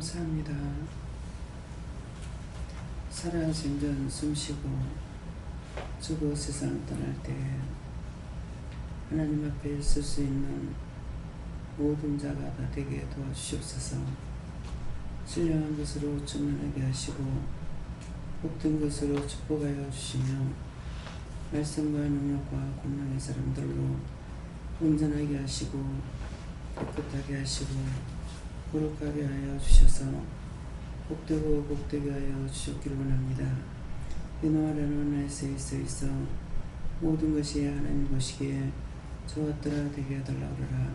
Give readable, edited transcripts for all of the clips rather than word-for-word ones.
감사합니다. 살아 생전 숨쉬고 죽어 세상을 떠날 때 하나님 앞에 설 수 있는 모든 자가 다 되게 도와주시옵소서. 신령한 것으로 충만하게 하시고 복된 것으로 축복하여 주시며 말씀과 능력과 권능의 사람들로 온전하게 하시고 깨끗하게 하시고 거룩하게 하여 주셔서 복되고 복되게 하여 주셨기를 원합니다. 이노하라는 나에서 있어 모든 것이 하나님 보시기에 좋았더라 되게 하달라 그러라.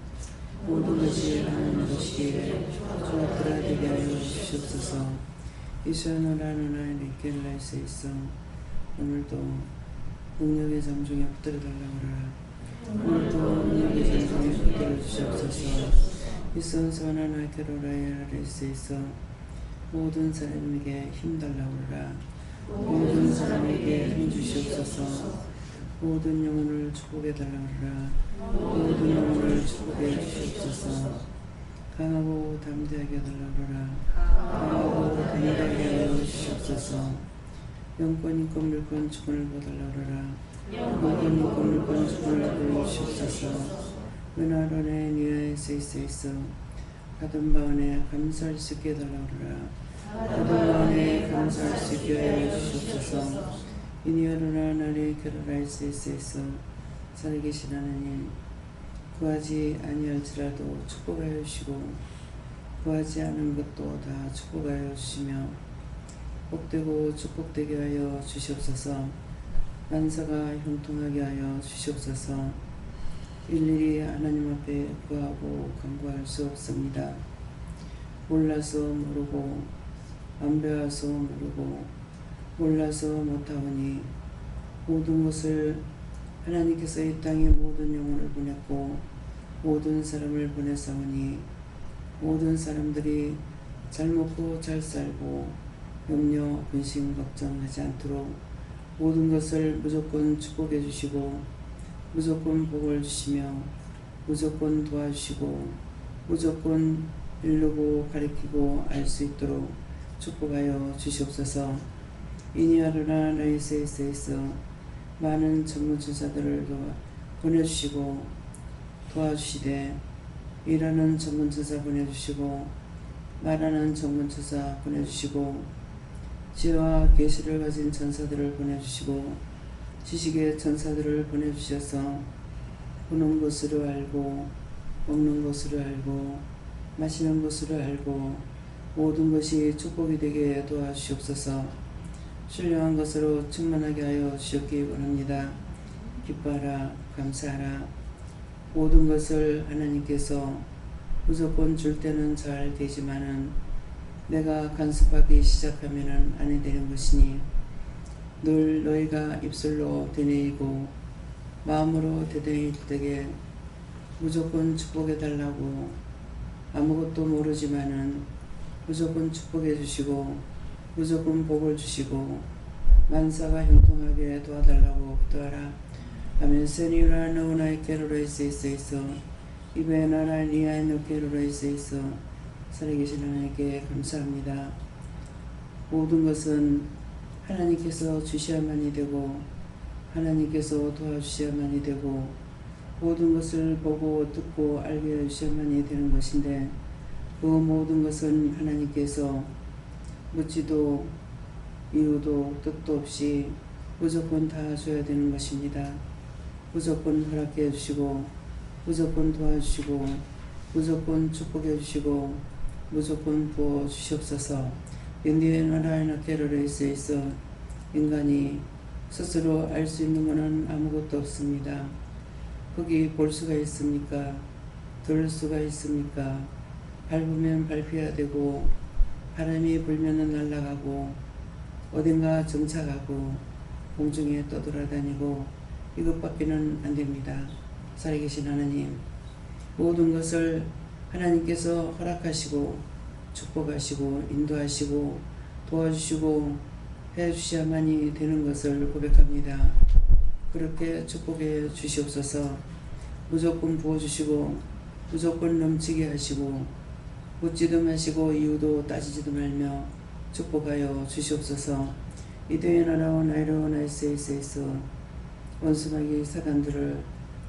모든 것이 하나님 보시기에 좋았더라 되게 하여 주시옵소서. 이수연호라는 나의 켈라에서 있어 오늘도 능력의 잠중에 붙들어 달라 그러라. 오늘도 능력의 잠중에 붙들어 주시옵소서. 이선선 하나 캐로라의 아래에 있어 모든 사람에게 힘 달라 그러라. 모든 사람에게 힘 주시옵소서. 모든 영혼을 축복해 달라 그러라. 모든 영혼을 축복해 주시옵소서. 강하고 담대하게 달라 그러라. 강하고 담대하게 하여 주시옵소서. 영권 인권 물권 주권을 보달라 그러라. 영권 인권 물권 주권을 보여주시옵소서. 은하론의 니아에서 있어 받은 바원에 감사할 수 있게 해달라 그러라. 받은 바원에 감사할 수 있게 하여 주시옵소서. 이니아로나 나의 캐로라에서 있어 살아계신 하나님, 구하지 아니할지라도 축복하여 주시고 구하지 않은 것도 다 축복하여 주시며 복되고 축복되게 하여 주시옵소서. 만사가 형통하게 하여 주시옵소서. 일일이 하나님 앞에 구하고 간구할 수 없습니다. 몰라서 모르고 안 배워서 모르고 몰라서 못하오니 모든 것을 하나님께서 이 땅에 모든 영혼을 보냈고 모든 사람을 보내사오니 모든 사람들이 잘 먹고 잘 살고 염려 근심 걱정하지 않도록 모든 것을 무조건 축복해 주시고 무조건 복을 주시며 무조건 도와주시고 무조건 이루고 가리키고 알 수 있도록 축복하여 주시옵소서. 이니아르나 라이스에 있어 많은 전문천사들을 보내주시고 도와주시되 일하는 전문천사 보내주시고 말하는 전문천사 보내주시고 지혜와 계시를 가진 천사들을 보내주시고 지식의 천사들을 보내주셔서 보는 것으로 알고 먹는 것으로 알고 마시는 것으로 알고 모든 것이 축복이 되게 도와주시옵소서. 신령한 것으로 충만하게 하여 주셨기 원합니다. 기뻐하라 감사하라. 모든 것을 하나님께서 무조건 줄 때는 잘 되지만은 내가 간섭하기 시작하면은 안 되는 것이니 늘 너희가 입술로 되뇌이고 마음으로 되뇌일 때에 무조건 축복해 달라고 아무것도 모르지만은 무조건 축복해 주시고 무조건 복을 주시고 만사가 형통하게 도와달라고 기도하라. 아멘. 세니라 너우나의 캐로라이스에 있어 이베나라 니아의 너 캐로라이스에 있어 살아계신 하나님께 감사합니다. 모든 것은 하나님께서 주셔야만이 되고 하나님께서 도와주셔야만이 되고 모든 것을 보고 듣고 알게 해주셔야만이 되는 것인데 그 모든 것은 하나님께서 묻지도 이유도 뜻도 없이 무조건 다 줘야 되는 것입니다. 무조건 허락해 주시고 무조건 도와주시고 무조건 축복해 주시고 무조건 부어 주시옵소서. 인디애나라이나 캐롤레이스에 있어 인간이 스스로 알 수 있는 것은 아무것도 없습니다. 거기 볼 수가 있습니까? 들을 수가 있습니까? 밟으면 밟혀야 되고 바람이 불면 날아가고 어딘가 정착하고 공중에 떠돌아다니고 이것밖에는 안 됩니다. 살아계신 하나님, 모든 것을 하나님께서 허락하시고 축복하시고 인도하시고 도와주시고 해주셔야만이 되는 것을 고백합니다. 그렇게 축복해 주시옵소서. 무조건 부어주시고 무조건 넘치게 하시고 묻지도 마시고 이유도 따지지도 말며 축복하여 주시옵소서. 이도의 나라와 나이로와 나이스에서 원수마귀 사단들을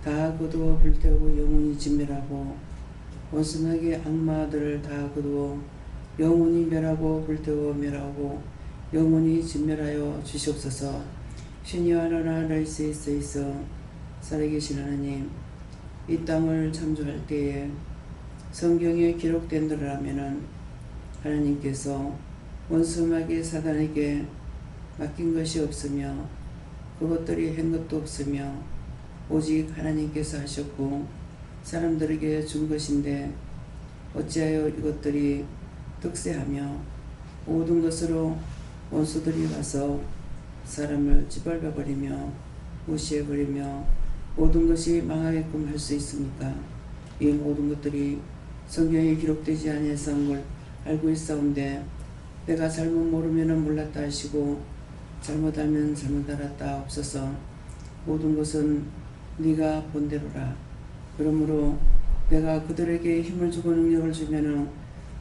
다 거두어 불태우고 영원히 진멸하고 원수마귀 악마들을 다 거두어 영원히 멸하고 불태워 멸하고 영원히 진멸하여 주시옵소서. 신이와 나라 나이스에서 살아계신 하나님, 이 땅을 창조할 때에 성경에 기록된 대로라면은 하나님께서 원수마귀 사단에게 맡긴 것이 없으며 그것들이 한 것도 없으며 오직 하나님께서 하셨고 사람들에게 준 것인데 어찌하여 이것들이 득세하며 모든 것으로 원수들이 와서 사람을 짓밟아버리며 무시해버리며 모든 것이 망하게끔 할 수 있습니까? 이 모든 것들이 성경에 기록되지 아니하신 걸 알고 있사온데 내가 잘못 모르면 몰랐다 하시고 잘못 알면 잘못 알았다 없어서 모든 것은 네가 본대로라. 그러므로 내가 그들에게 힘을 주고 능력을 주면은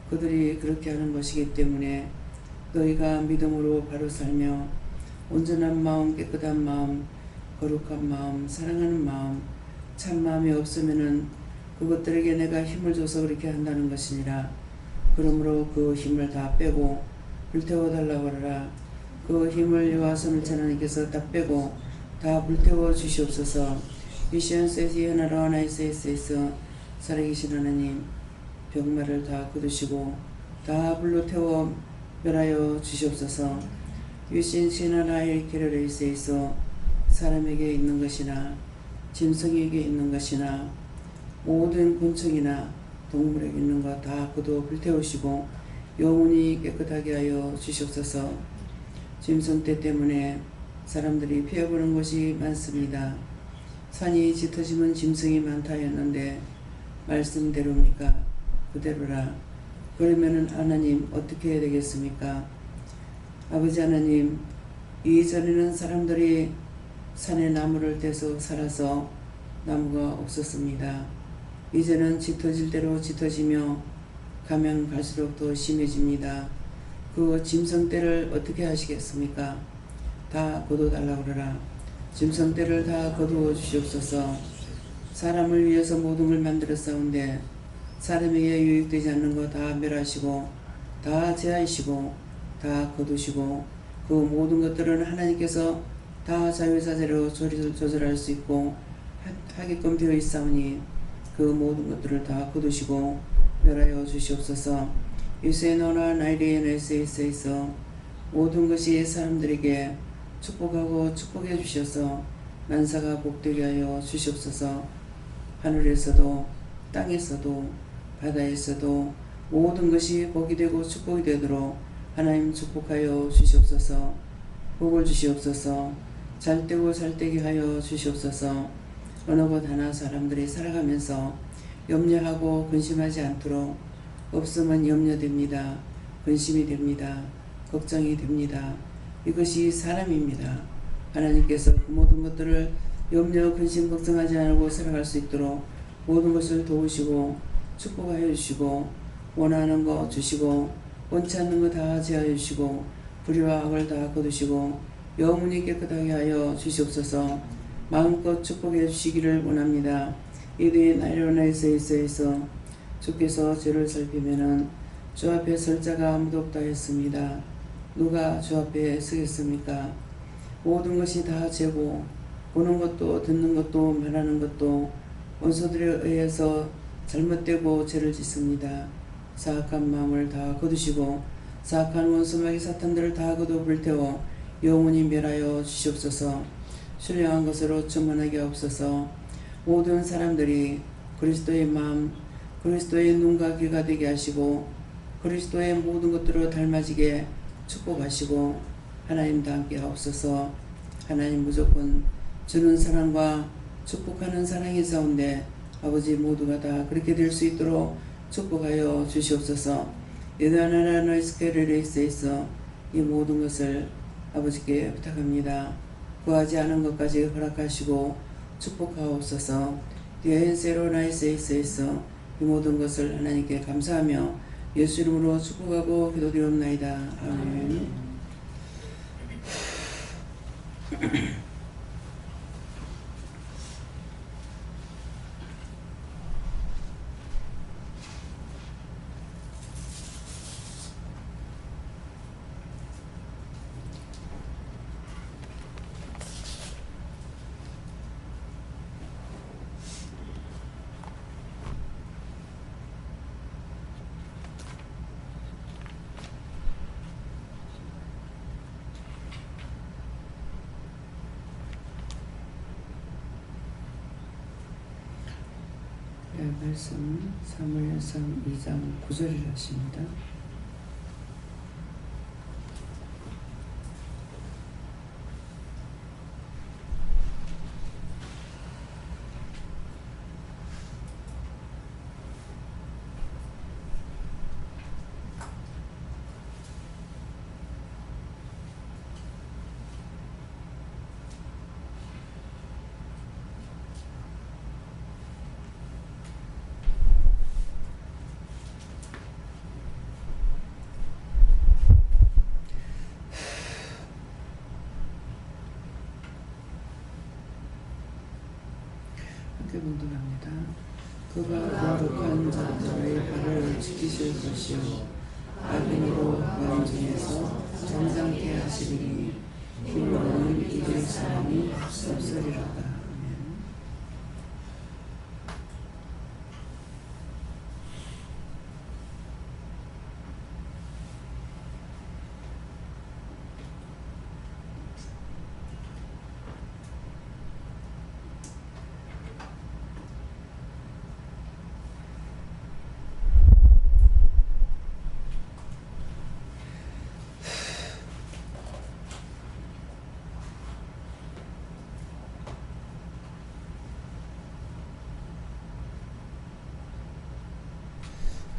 그들이 그렇게 하는 것이기 때문에 너희가 믿음으로 바로 살며 온전한 마음, 깨끗한 마음, 거룩한 마음, 사랑하는 마음, 참 마음이 없으면은 그것들에게 내가 힘을 줘서 그렇게 한다는 것이니라. 그러므로 그 힘을 다 빼고 불태워 달라고 하라. 그 힘을 여호와 선지자 하나님께서 다 빼고 다 불태워 주시옵소서. 미션세스의 나라와 나이스에서 살아계신 하나님, 병마를 다 거두시고 다 불로 태워 멸하여 주시옵소서. 유신시나라 일케르레이스에서 사람에게 있는 것이나 짐승에게 있는 것이나 모든 곤충이나 동물에게 있는 것 다 거두어 불태우시고 영원히 깨끗하게 하여 주시옵소서. 짐승떼 때문에 사람들이 피해보는 것이 많습니다. 산이 짙어지면 짐승이 많다 했는데 말씀대로입니까? 그대로라. 그러면은 하나님 어떻게 해야 되겠습니까? 아버지 하나님, 이전에는 사람들이 산에 나무를 떼서 살아서 나무가 없었습니다. 이제는 짙어질 대로 짙어지며 가면 갈수록 더 심해집니다. 그 짐승떼를 어떻게 하시겠습니까? 다 거둬달라고 그러라. 짐승떼를 다 거두어 주시옵소서. 사람을 위해서 모든 걸 만들었사온데 사람에게 유익되지 않는 거 다 멸하시고 다 제하시고 다 거두시고 그 모든 것들은 하나님께서 다 자유자재로 조절할 수 있고 하게끔 되어 있사오니 그 모든 것들을 다 거두시고 멸하여 주시옵소서. 유세노나 나이리에네스에서 모든 것이 사람들에게 축복하고 축복해 주셔서 만사가 복되게 하여 주시옵소서. 하늘에서도 땅에서도 바다에서도 모든 것이 복이 되고 축복이 되도록 하나님 축복하여 주시옵소서. 복을 주시옵소서. 잘되고 잘되게 하여 주시옵소서. 어느 것 하나 사람들이 살아가면서 염려하고 근심하지 않도록 없으면 염려됩니다. 근심이 됩니다. 걱정이 됩니다. 이것이 사람입니다. 하나님께서 그 모든 것들을 염려, 근심, 걱정하지 않고 살아갈 수 있도록 모든 것을 도우시고 축복하여 주시고 원하는 거 주시고 원치 않는 거 다 제하여 주시고 불의와 악을 다 거두시고 영원히 깨끗하게 하여 주시옵소서. 마음껏 축복해 주시기를 원합니다. 이들이 나이로나이스에서 주께서 죄를 살피면은 주 앞에 설 자가 아무도 없다 했습니다. 누가 주 앞에 서겠습니까? 모든 것이 다 죄고 보는 것도 듣는 것도 말하는 것도 원수들에 의해서 잘못되고 죄를 짓습니다. 사악한 마음을 다 거두시고 사악한 원수마귀 사탄들을 다 거두 불태워 영원히 멸하여 주시옵소서. 신령한 것으로 충만하게 없어서 모든 사람들이 그리스도의 마음, 그리스도의 눈과 귀가 되게 하시고 그리스도의 모든 것들로 닮아지게 축복하시고 하나님과 함께 하옵소서. 하나님 무조건 주는 사랑과 축복하는 사랑이 가운데 아버지 모두가 다 그렇게 될 수 있도록 축복하여 주시옵소서. 예다나라 너이스케르레이스에서 이 모든 것을 아버지께 부탁합니다. 구하지 않은 것까지 허락하시고 축복하옵소서. 디아헨세로 나이스에서 이 모든 것을 하나님께 감사하며 예수 이름으로 축복하고 기도드리옵나이다. 아멘. 말씀 사무엘상 2장 9절이라 하십니다. 함께 봉독합니다. 그가 거룩한 자들의 발을 지키실 것이요 악인으로 왕 중에서 정상케 하시리니 힘으로는 이길 사람이 없으리로다.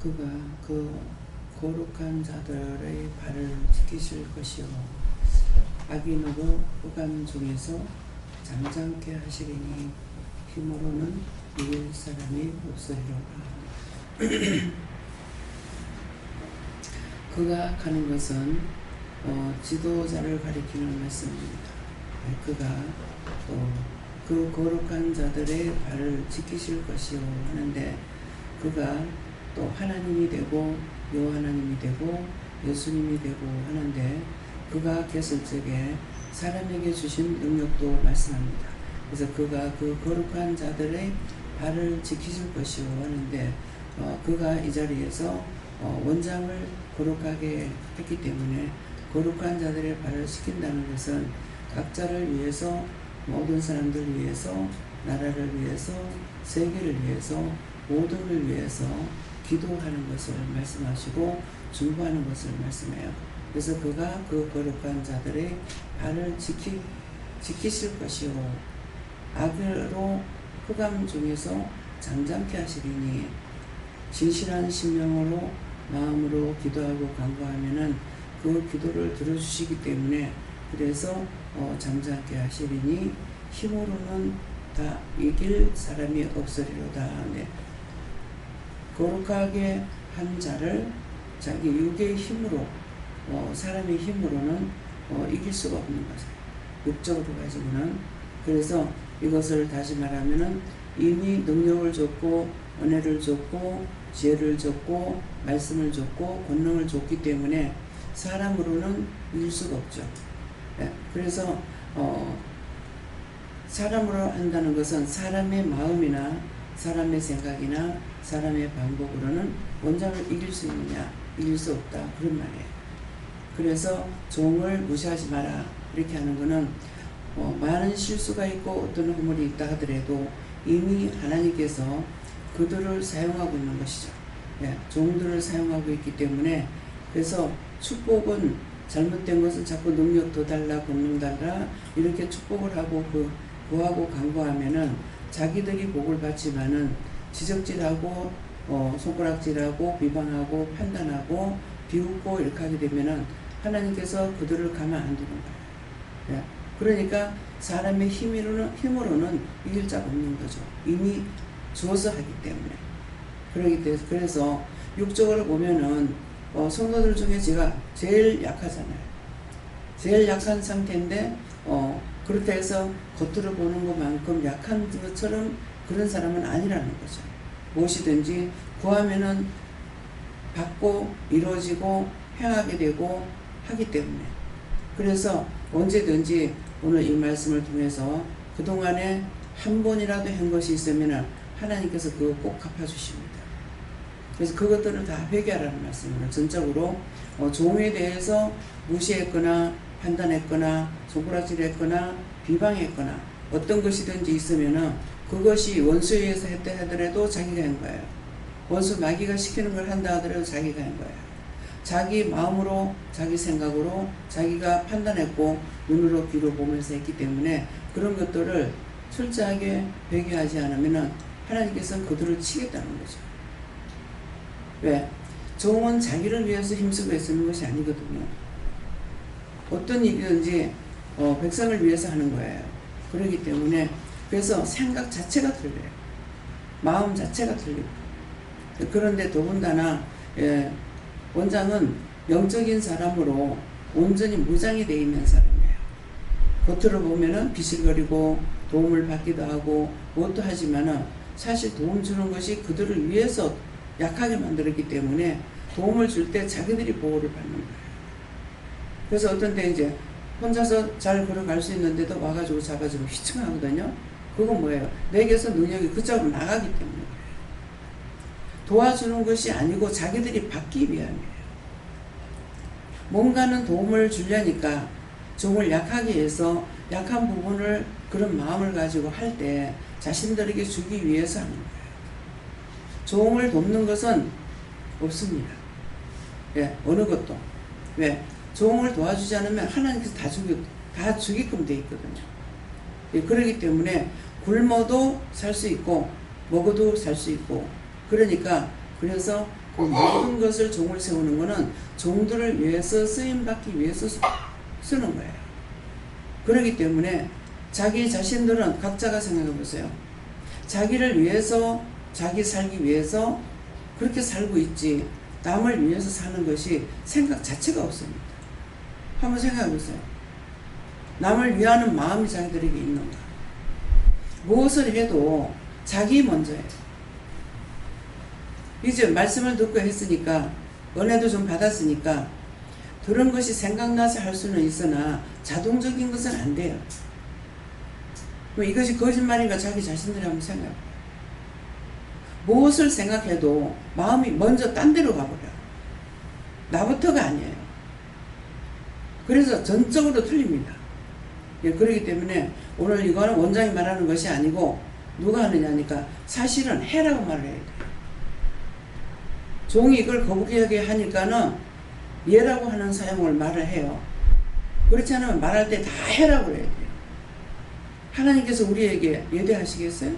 그가 그 거룩한 자들의 발을 지키실 것이요 악인으로 흑암 중에서 잠잠케 하시리니 힘으로는 이길 사람이 없으리로다. 그가 가는 것은 지도자를 가리키는 말씀입니다. 그가 그 거룩한 자들의 발을 지키실 것이요 하는데 그가 또 하나님이 되고 요 하나님이 되고 예수님이 되고 하는데 그가 계실 적에 사람에게 주신 능력도 말씀합니다. 그래서 그가 그 거룩한 자들의 발을 지키실 것이요 하는데 그가 이 자리에서 원장을 거룩하게 했기 때문에 거룩한 자들의 발을 지킨다는 것은 각자를 위해서 모든 사람들 위해서 나라를 위해서 세계를 위해서 모두를 위해서 기도하는 것을 말씀하시고 중보하는 것을 말씀해요. 그래서 그가 그 거룩한 자들의 발을 지키실 것이요 악으로 흑암 중에서 잠잠케 하시리니 진실한 심령으로 마음으로 기도하고 간구하면은 그 기도를 들어주시기 때문에 그래서 잠잠케 하시리니 힘으로는 다 이길 사람이 없으리로다. 네. 거룩하게 한 자를 자기 육의 힘으로 사람의 힘으로는 이길 수가 없는 것이에요. 육적으로 가지고는. 그래서 이것을 다시 말하면은 이미 능력을 줬고 은혜를 줬고 지혜를 줬고 말씀을 줬고 권능을 줬기 때문에 사람으로는 이길 수가 없죠. 네. 그래서 사람으로 한다는 것은 사람의 마음이나 사람의 생각이나 사람의 방법으로는 원장을 이길 수 있느냐? 이길 수 없다. 그런 말이에요. 그래서 종을 무시하지 마라. 이렇게 하는 것은 많은 실수가 있고 어떤 허물이 있다 하더라도 이미 하나님께서 그들을 사용하고 있는 것이죠. 예, 종들을 사용하고 있기 때문에 그래서 축복은 잘못된 것은 자꾸 능력 더 달라 권능 달라 이렇게 축복을 하고 구하고 간구하면은 자기들이 복을 받지만은 지적질하고 손가락질하고 비방하고 판단하고 비웃고 이렇게 하게 되면은 하나님께서 그들을 가만 안 두는 거예요. 예. 그러니까 사람의 힘으로는 이길 자가 없는 거죠. 이미 주어서 하기 때문에. 그래서 육적으로 보면은 성도들 중에 제가 제일 약하잖아요. 제일 약한 상태인데 그렇다 해서 겉으로 보는 것만큼 약한 것처럼 그런 사람은 아니라는 거죠. 무엇이든지 구하면은 받고 이루어지고 행하게 되고 하기 때문에, 그래서 언제든지 오늘 이 말씀을 통해서 그동안에 한 번이라도 한 것이 있으면 하나님께서 그거 꼭 갚아주십니다. 그래서 그것들을 다 회개하라는 말씀으로 전적으로 종에 대해서 무시했거나 판단했거나 손가락질했거나 비방했거나 어떤 것이든지 있으면은 그것이 원수에 의해서 했다 하더라도 자기가 한 거예요. 원수 마귀가 시키는 걸 한다 하더라도 자기가 한 거예요. 자기 마음으로 자기 생각으로 자기가 판단했고 눈으로 귀로 보면서 했기 때문에 그런 것들을 철저하게 회개하지 않으면 하나님께서는 그들을 치겠다는 거죠. 왜? 종은 자기를 위해서 힘쓰고 애쓰는 것이 아니거든요. 어떤 일이든지 백성을 위해서 하는 거예요. 그렇기 때문에 그래서 생각 자체가 틀려요. 마음 자체가 틀리고. 그런데 더군다나 원장은 영적인 사람으로 온전히 무장이 되어 있는 사람이에요. 겉으로 보면은 비실거리고 도움을 받기도 하고 무엇도 하지만은 사실 도움 주는 것이 그들을 위해서 약하게 만들었기 때문에 도움을 줄 때 자기들이 보호를 받는 거예요. 그래서 어떤 때 이제 혼자서 잘 걸어갈 수 있는데도 와가지고 잡아주고 휘청하거든요. 그건 뭐예요? 내게서 능력이 그쪽으로 나가기 때문에 도와주는 것이 아니고 자기들이 받기 위함이에요. 뭔가는 도움을 주려니까 종을 약하게 해서 약한 부분을 그런 마음을 가지고 할 때 자신들에게 주기 위해서 하는 거예요. 종을 돕는 것은 없습니다. 예, 어느 것도. 왜? 종을 도와주지 않으면 하나님께서 다 주게끔 돼 있거든요. 예, 그렇기 때문에 굶어도 살 수 있고 먹어도 살 수 있고, 그러니까 그래서 그 모든 것을 종을 세우는 것은 종들을 위해서 쓰임받기 위해서 쓰는 거예요. 그렇기 때문에 자기 자신들은 각자가 생각해 보세요. 자기를 위해서 자기 살기 위해서 그렇게 살고 있지 남을 위해서 사는 것이 생각 자체가 없습니다. 한번 생각해 보세요. 남을 위하는 마음이 자기들에게 있는가? 무엇을 해도 자기 먼저예요. 이제 말씀을 듣고 했으니까 은혜도 좀 받았으니까 그런 것이 생각나서 할 수는 있으나 자동적인 것은 안 돼요. 이것이 거짓말인가 자기 자신들이 한번 생각해요. 무엇을 생각해도 마음이 먼저 딴 데로 가버려요. 나부터가 아니에요. 그래서 전적으로 틀립니다. 예, 그렇기 때문에 오늘 이거는 원장이 말하는 것이 아니고 누가 하느냐니까 사실은 해라고 말을 해야 돼요. 종이 이걸 거북하게 하니까는 예라고 하는 사용을 말을 해요. 그렇지 않으면 말할 때 다 해라고 해야 돼요. 하나님께서 우리에게 예대하시겠어요?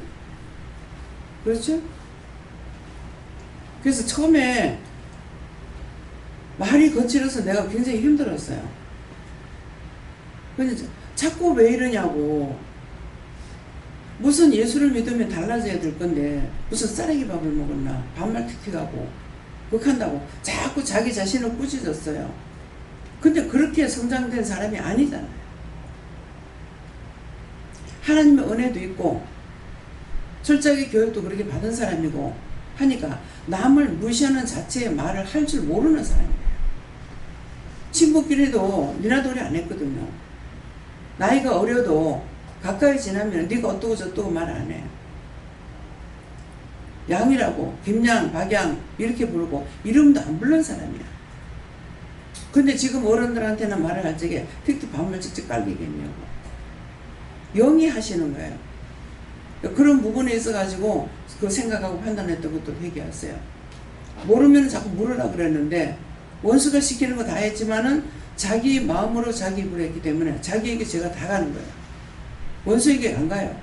그렇죠? 그래서 처음에 말이 거칠어서 내가 굉장히 힘들었어요. 근데 자꾸 왜 이러냐고. 무슨 예수를 믿으면 달라져야 될 건데 무슨 쓰레기 밥을 먹었나. 반말 틱틱하고 그렇한다고 자꾸 자기 자신을 꾸짖었어요. 근데 그렇게 성장된 사람이 아니잖아요. 하나님의 은혜도 있고 철저하게 교육도 그렇게 받은 사람이고 하니까 남을 무시하는 자체의 말을 할 줄 모르는 사람이에요. 친구끼리도 니나돌이 안 했거든요. 나이가 어려도 가까이 지나면 네가 어떠고 저떠고 말 안 해. 양이라고 김양, 박양 이렇게 부르고 이름도 안 부른 사람이야. 근데 지금 어른들한테는 말을 할 적에 틱틱 밥을 직접 깔리겠냐고. 영이 하시는 거예요. 그런 부분에 있어 가지고 그 생각하고 판단했던 것도 회개하세요. 모르면 자꾸 물으라 그랬는데 원수가 시키는 거 다 했지만은 자기 마음으로 자기 입으로 했기 때문에 자기에게 제가 다 가는 거예요. 원수에게 안 가요.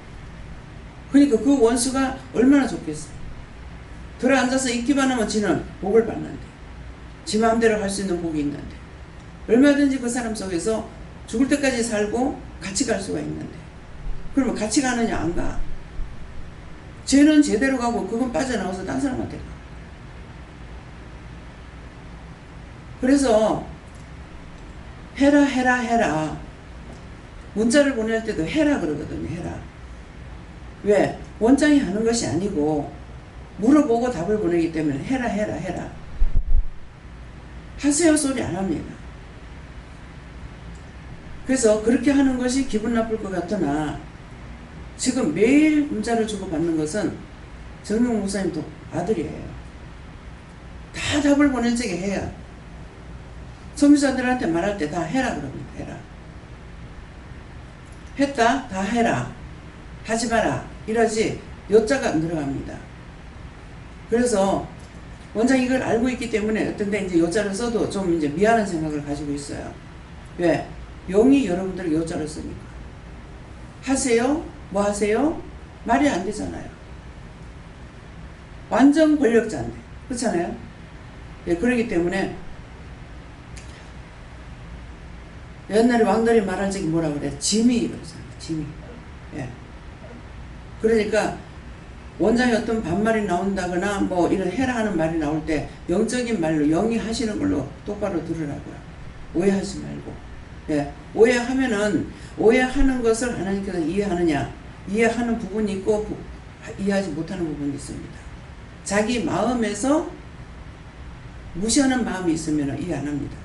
그러니까 그 원수가 얼마나 좋겠어요. 들어앉아서 있기만 하면 지는 복을 받는데, 지 마음대로 할 수 있는 복이 있는데, 얼마든지 그 사람 속에서 죽을 때까지 살고 같이 갈 수가 있는데, 그러면 같이 가느냐 안 가. 쟤는 제대로 가고 그건 빠져나와서 딴 사람한테 가. 그래서 해라 해라 해라. 문자를 보낼 때도 해라 그러거든요. 해라. 왜? 원장이 하는 것이 아니고 물어보고 답을 보내기 때문에 해라 해라 해라. 하세요 소리 안 합니다. 그래서 그렇게 하는 것이 기분 나쁠 것 같으나 지금 매일 문자를 주고받는 것은 정용 목사님 아들이에요. 다 답을 보낼 적에 해야. 소비자들한테 말할 때 다 해라 그럽니다. 해라. 했다? 다 해라. 하지 마라. 이러지 여자가 안 들어갑니다. 그래서 원장이 이걸 알고 있기 때문에 어떤 데 이제 여자를 써도 좀 이제 미안한 생각을 가지고 있어요. 왜? 용이 여러분들 여자를 쓰니까. 하세요? 뭐 하세요? 말이 안 되잖아요. 완전 권력자인데. 그렇잖아요? 예, 그러기 때문에 옛날에 왕들이 말할 적이 뭐라 그래? 짐이 그러잖아요. 짐이. 예. 그러니까 원장이 어떤 반말이 나온다거나 뭐 이런 해라 하는 말이 나올 때 영적인 말로 영이 하시는 걸로 똑바로 들으라고요. 오해하지 말고. 예. 오해하면은 오해하는 것을 하나님께서 이해하느냐? 이해하는 부분이 있고 이해하지 못하는 부분이 있습니다. 자기 마음에서 무시하는 마음이 있으면 이해 안 합니다.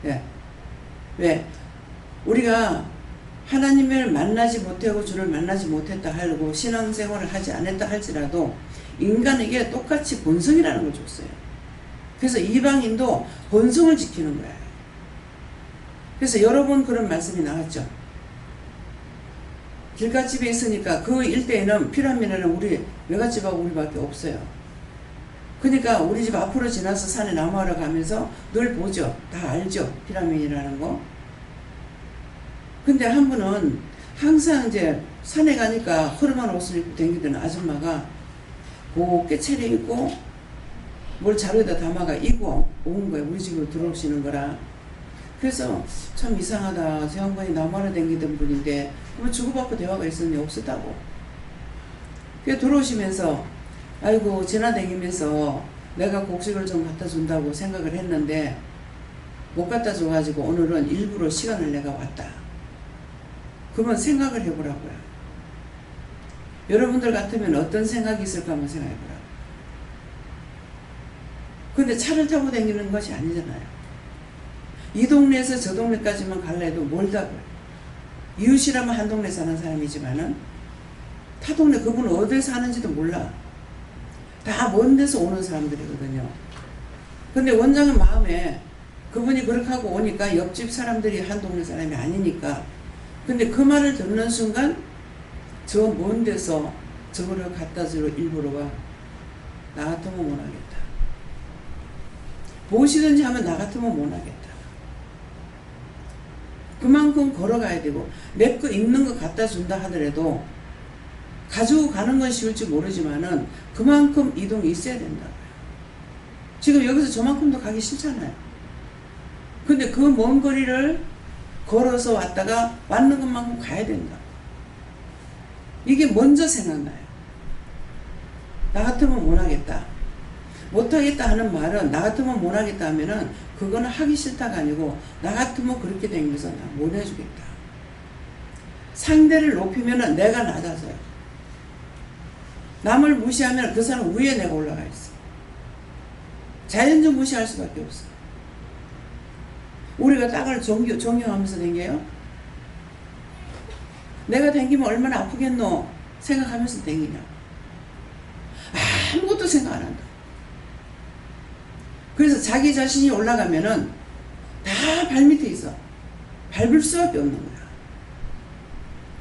예. 왜? 우리가 하나님을 만나지 못하고 주를 만나지 못했다 하고 신앙생활을 하지 않았다 할지라도 인간에게 똑같이 본성이라는 걸 줬어요. 그래서 이방인도 본성을 지키는 거예요. 그래서 여러 번 그런 말씀이 나왔죠. 길갓집에 있으니까 그 일대에는 피라미드는 우리 외갓집하고 우리밖에 없어요. 그러니까 우리 집 앞으로 지나서 산에 나무하러 가면서 늘 보죠. 다 알죠. 피라미드라는 거. 근데 한 분은 항상 이제 산에 가니까 허름한 옷을 입고 다니던 아줌마가 곱게 차려입고 뭘 자루에다 담아가 이고 온 거예요. 우리 집으로 들어오시는 거라. 그래서 참 이상하다. 저 양반이 나무하러 다니던 분인데 뭐 주고받고 대화가 있었는데 없었다고. 그래 들어오시면서 아이고 지나다니면서 내가 곡식을 좀 갖다 준다고 생각을 했는데 못 갖다 줘가지고 오늘은 일부러 시간을 내가 왔다. 그러면 생각을 해보라고요. 여러분들 같으면 어떤 생각이 있을까 한번 생각해보라고. 근데 차를 타고 다니는 것이 아니잖아요. 이 동네에서 저 동네까지만 갈라 해도 멀다고요. 이웃이라면 한 동네 사는 사람이지만은 타 동네 그분은 어디에 사는지도 몰라. 다 먼 데서 오는 사람들이거든요. 근데 원장은 마음에 그분이 그렇게 하고 오니까 옆집 사람들이 한 동네 사람이 아니니까. 근데 그 말을 듣는 순간 저 먼 데서 저거를 갖다 주러 일부러 와. 나 같으면 못 하겠다. 무엇이든지 하면 나 같으면 못 하겠다. 그만큼 걸어가야 되고 내 거 있는 거 갖다 준다 하더라도 가지고 가는 건 쉬울지 모르지만은 그만큼 이동이 있어야 된다고요. 지금 여기서 저만큼도 가기 싫잖아요. 근데 그 먼 거리를 걸어서 왔다가 왔는 것만큼 가야 된다. 이게 먼저 생각나요. 나 같으면 못하겠다. 못하겠다 하는 말은 나 같으면 못하겠다 하면은 그거는 하기 싫다가 아니고 나 같으면 그렇게 되면서 나 못 해주겠다. 상대를 높이면은 내가 낮아져요. 남을 무시하면 그 사람 위에 내가 올라가 있어. 자연적 무시할 수밖에 없어. 우리가 땅을 존경하면서 댕겨요? 내가 댕기면 얼마나 아프겠노 생각하면서 댕기냐. 아무것도 생각 안 한다. 그래서 자기 자신이 올라가면은 다 발밑에 있어. 밟을 수밖에 없는 거야.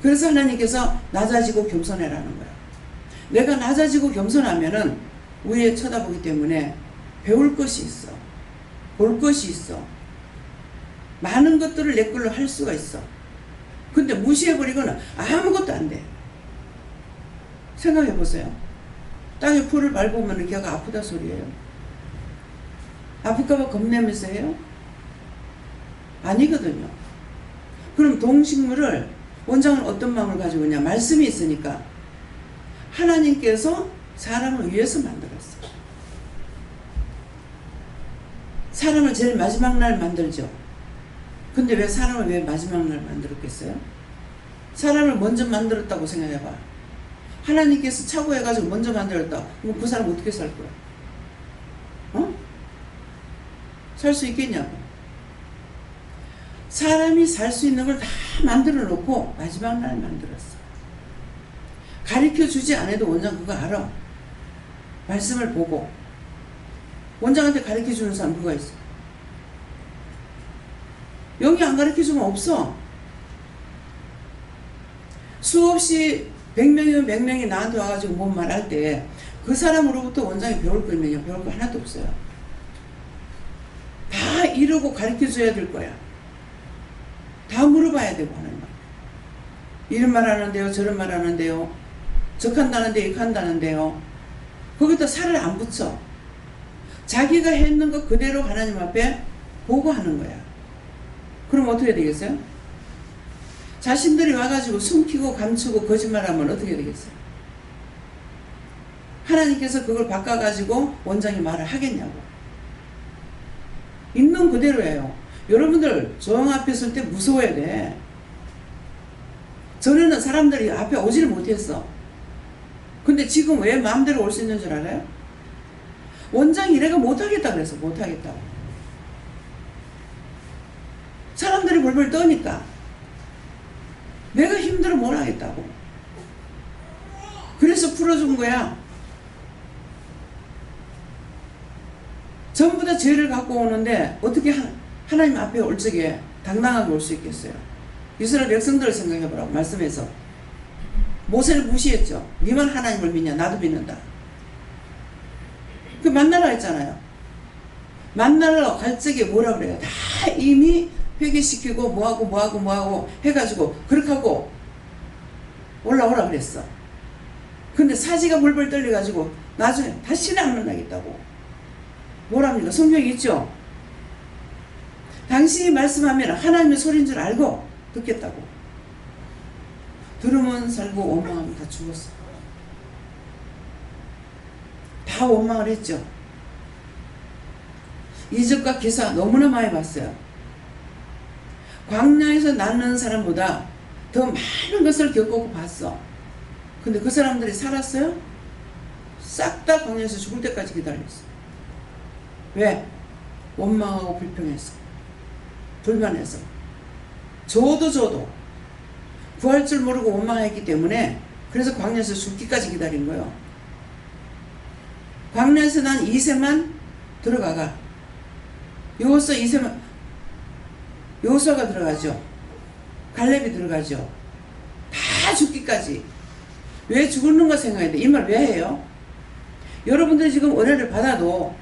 그래서 하나님께서 낮아지고 겸손해라는 거야. 내가 낮아지고 겸손하면은 위에 쳐다보기 때문에 배울 것이 있어. 볼 것이 있어. 많은 것들을 내 걸로 할 수가 있어. 근데 무시해버리고는 아무것도 안 돼. 생각해보세요. 땅에 풀을 밟으면 걔가 아프다 소리예요. 아플까봐 겁내면서 해요? 아니거든요. 그럼 동식물을 원장은 어떤 마음을 가지고 있냐? 말씀이 있으니까 하나님께서 사람을 위해서 만들었어요. 사람을 제일 마지막 날 만들죠. 근데 왜 사람을 왜 마지막 날 만들었겠어요? 사람을 먼저 만들었다고 생각해봐. 하나님께서 착오해가지고 먼저 만들었다. 그럼 그 사람 어떻게 살 거야? 어? 살 수 있겠냐고. 사람이 살 수 있는 걸 다 만들어 놓고 마지막 날 만들었어. 가르쳐 주지 않아도 원장 그거 알아. 말씀을 보고. 원장한테 가르쳐 주는 사람 누가 있어? 여기 안 가르쳐 주면 없어. 수없이 100명이면 100명이 나한테 와가지고 뭔 말할 때 그 사람으로부터 원장이 배울 거 있느냐? 배울 거 하나도 없어요. 다 이루고 가르쳐 줘야 될 거야. 다 물어봐야 되고 하는 말. 이런 말 하는데요, 저런 말 하는데요, 저렇게 한다는데 이렇게 한다는데요. 거기다 살을 안 붙여. 자기가 했는 거 그대로 하나님 앞에 보고 하는 거야. 그럼 어떻게 되겠어요? 자신들이 와가지고 숨기고 감추고 거짓말하면 어떻게 되겠어요? 하나님께서 그걸 바꿔가지고 원장이 말을 하겠냐고. 있는 그대로예요. 여러분들 조항 앞에 설 때 무서워야 돼. 전에는 사람들이 앞에 오지를 못했어. 근데 지금 왜 마음대로 올 수 있는 줄 알아요? 원장이 내가 못하겠다 그래서 못하겠다고. 사람들이 벌벌 떠니까 내가 힘들어 못하겠다고. 그래서 풀어준 거야. 전부 다 죄를 갖고 오는데 어떻게 하나님 앞에 올 적에 당당하게 올 수 있겠어요? 이스라엘 백성들을 생각해보라고 말씀해서. 모세를 무시했죠. 니만 하나님을 믿냐? 나도 믿는다. 그 만나러 했잖아요. 만나러 갈 적에 뭐라 그래요? 다 이미 회개시키고 뭐하고 해가지고 그렇게 하고 올라오라 그랬어. 근데 사지가 벌벌 떨려가지고 나중에 다시는 안 만나겠다고. 뭐랍니까? 성경이 있죠? 당신이 말씀하면 하나님의 소리인 줄 알고 듣겠다고. 들으면 살고 원망하면 다 죽었어. 다 원망을 했죠. 이적과 기사 너무나 많이 봤어요. 광야에서 낳는 사람보다 더 많은 것을 겪고 봤어. 근데 그 사람들이 살았어요? 싹 다 광야에서 죽을 때까지 기다렸어. 왜? 원망하고 불평했어. 불만해서. 줘도 구할 줄 모르고 원망했기 때문에 그래서 광야에서 죽기까지 기다린 거예요. 광야에서 난 2세만 들어가가. 여호수아 2세만, 여호수아가 들어가죠. 갈렙이 들어가죠. 다 죽기까지. 왜 죽는가 생각해야 돼. 이 말 왜 해요? 여러분들이 지금 은혜를 받아도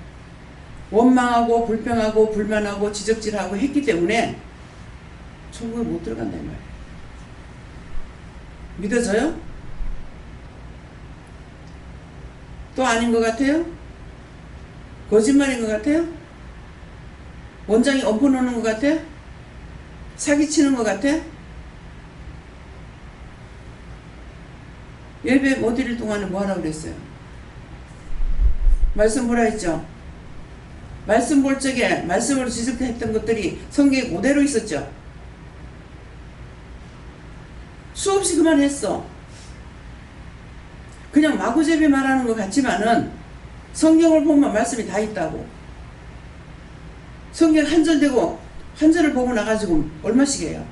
원망하고 불평하고 불만하고 지적질하고 했기 때문에 천국에 못 들어간다 이 말이에요. 믿어져요? 또 아닌 것 같아요? 거짓말인 것 같아요? 원장이 엎어놓는 것 같아? 사기치는 것 같아? 예배 못 드릴 동안에 뭐 하라고 그랬어요? 말씀 보라 했죠? 말씀 볼 적에 말씀으로 지적했던 것들이 성경에 그대로 있었죠? 수없이 그만했어. 그냥 마구잡이 말하는 것 같지만은 성경을 보면 말씀이 다 있다고. 성경 한 절 되고 한 절을 보고 나가지고 얼마씩 해요?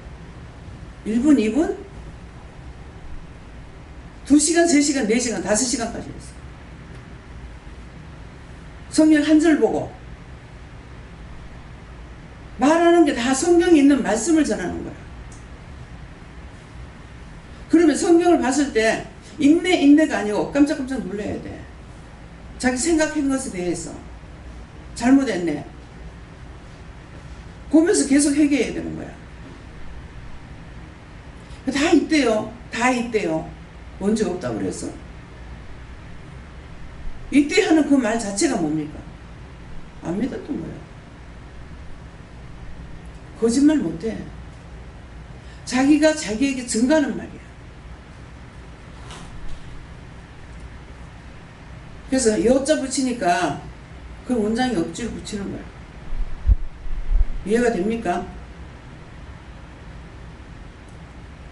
1분, 2분? 2시간, 3시간, 4시간, 5시간까지 했어. 성경 한 절 보고 말하는 게 다 성경에 있는 말씀을 전하는 거야. 그러면 성경을 봤을 때 인내가 아니고 깜짝깜짝 놀라야 돼. 자기 생각한 것에 대해서 잘못했네. 보면서 계속 회개해야 되는 거야. 다 있대요. 다 있대요. 언제 없다고 그랬어? 이때 하는 그 말 자체가 뭡니까? 안 믿었던 거예요. 거짓말 못해. 자기가 자기에게 증거하는 말이야. 그래서 여자 붙이니까 그 원장이 억지로 붙이는 거야. 이해가 됩니까?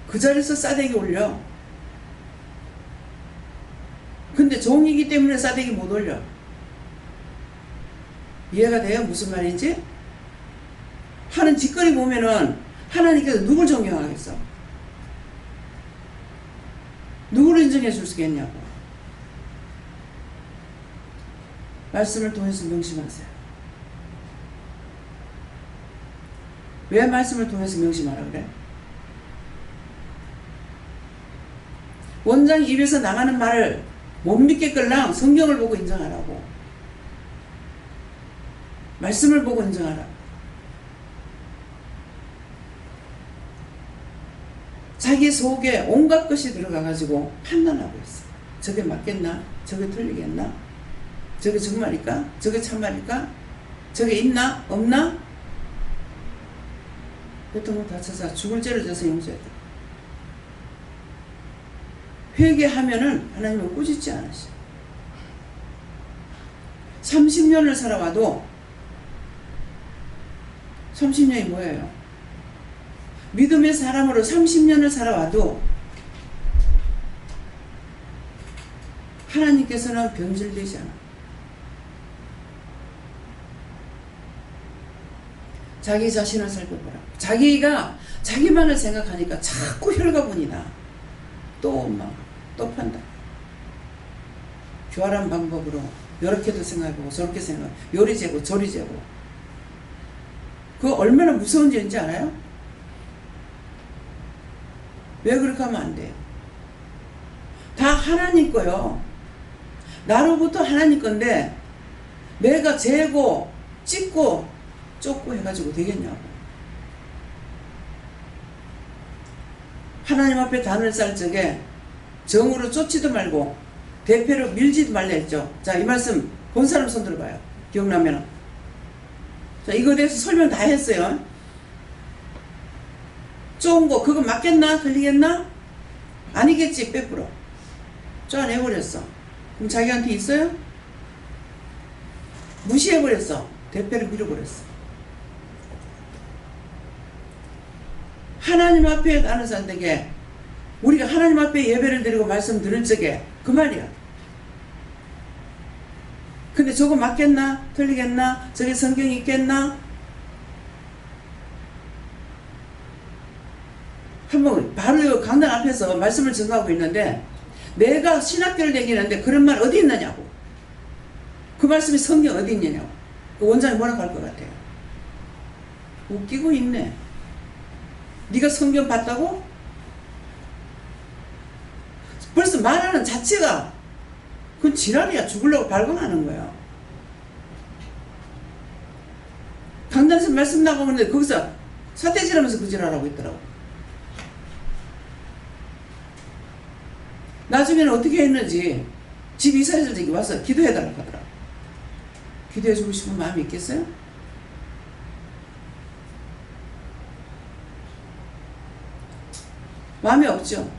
그 자리에서 싸대기 올려. 근데 종이기 때문에 싸대기 못 올려. 이해가 돼요? 무슨 말인지? 하는 짓거리 보면은 하나님께서 누굴 존경하겠어? 누구를 인정해 줄 수 있겠냐고. 말씀을 통해서 명심하세요. 왜 말씀을 통해서 명심하라 그래? 원장 입에서 나가는 말을 못 믿겠걸랑 성경을 보고 인정하라고. 말씀을 보고 인정하라. 자기 속에 온갖 것이 들어가가지고 판단하고 있어. 저게 맞겠나? 저게 틀리겠나? 저게 정말일까? 저게 참말일까? 저게 있나? 없나? 보통은 다 찾아 죽을 죄를 져서 용서해야 돼. 회개하면은 하나님은 꾸짖지 않으셔. 30년을 살아와도 30년이 뭐예요? 믿음의 사람으로 30년을 살아와도 하나님께서는 변질되지 않아. 자기 자신을 살펴보라. 자기가 자기만을 생각하니까 자꾸 혈가분이 나. 또 막 또 판단. 교활한 방법으로 이렇게도 생각하고 저렇게 생각하고 요리 재고 저리 재고. 그거 얼마나 무서운 죄인지 알아요? 왜 그렇게 하면 안 돼요? 다 하나님 거요. 나로부터 하나님 건데 내가 재고 찢고 쫓고 해가지고 되겠냐고. 하나님 앞에 단을 쌀 적에 정으로 쫓지도 말고 대패로 밀지도 말라 했죠. 자, 이 말씀 본 사람 손 들어봐요. 기억나면. 자, 이거에 대해서 설명 다 했어요. 좋은 거 그거 맞겠나? 틀리겠나? 아니겠지. 빼뿌려. 쫓아내버렸어. 그럼 자기한테 있어요? 무시해버렸어. 대패를 밀어버렸어. 하나님 앞에 나는 산되게 우리가 하나님 앞에 예배를 드리고 말씀 들을 적에 그 말이야. 근데 저거 맞겠나? 틀리겠나? 저게 성경이 있겠나? 한번 바로 강단 앞에서 말씀을 전하고 있는데 내가 신학교를 다니는데 그런 말 어디 있느냐고. 그 말씀이 성경 어디 있느냐고. 그 원장이 뭐라고 할 것 같아요? 웃기고 있네. 네가 성경 봤다고? 벌써 말하는 자체가 그건 지랄이야. 죽으려고 발광하는 거야. 강단에서 말씀 나가는데 거기서 사태질하면서 그 지랄하고 있더라고. 나중에는 어떻게 했는지 집 이사했을 때 와서 기도해달라고 하더라고. 기도해주고 싶은 마음이 있겠어요? 마음이 없죠.